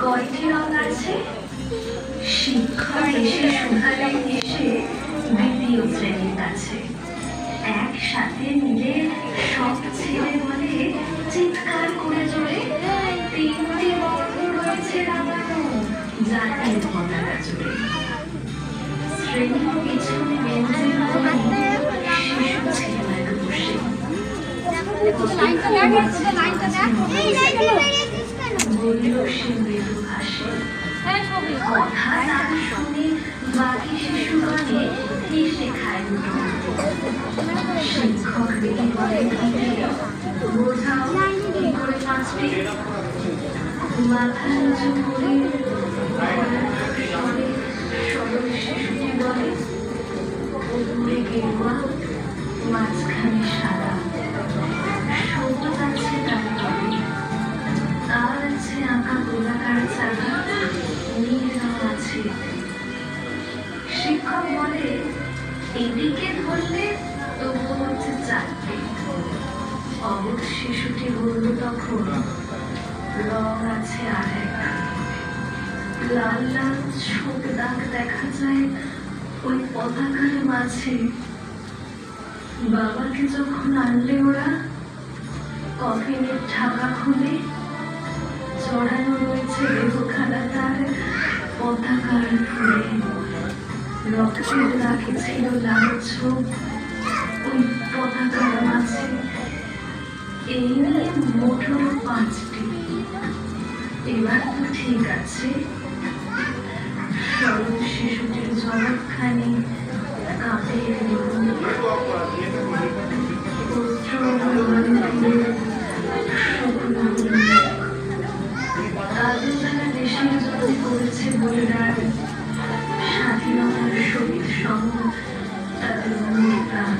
কয়টি রং আছে? শিক্ষক এসে শুধালেন এসে দ্বিতীয় শ্রেণীর কাছে। একসাথে মিলে সব ছেলে বলে চিৎকার করে জোরে, তিনটি বর্ণ রয়েছে রাঙানো জাতীয় পতাকা জুড়ে। শ্রেণীর পিছনে বেঞ্চের শিশু ছেলেমেয়েরা বসে বলল সে মৃদু ভাষে। কথা না শুনে বাকি শিশুগণে হেসে খায় দুটো। শিক্ষক রেগে বলে বোঝাও কি করে পাঁচটি। মাথা নিচু করে সরল শিশুটি বলে উপরে গেরুয়া মাঝখানে সাদা, সবুজ আছে তার তবে, আর আছে আঁকা গোলাকার চাকা, নীল রং আছে। শিক্ষক বলে এদিকে ধরলে তবু হচ্ছে চারটে। অবুধ শিশুটি বলল তখন রং আছে আর এক। লাল লাল ছোট দাগ দেখা যায় ওই পতাকার মাঝে। বাবাকে যখন আনলে ওরা কফিনের ঢাকা খুলে চড়ানো রয়েছে দেহখানা তার পতাকার ফুলে। রক্তের দাগে ছিল লাল ছোপ ওই পতাকার মাঝে। এই নিয়ে মোট হলো 5টি। এবার তো ঠিক আছে। সরল শিশুটির জবাবখানি কাঁপে তাদের যারা দেশের জন্য করেছে বলিদান, স্বাধীনতার শহীদ সহ তাদের মূল প্রাণ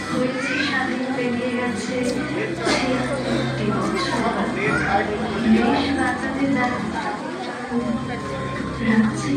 হয়েছে স্বাধীন পেরিয়ে গেছে 76টি বছর। দেশ বাঁচাতে যারা রাখছে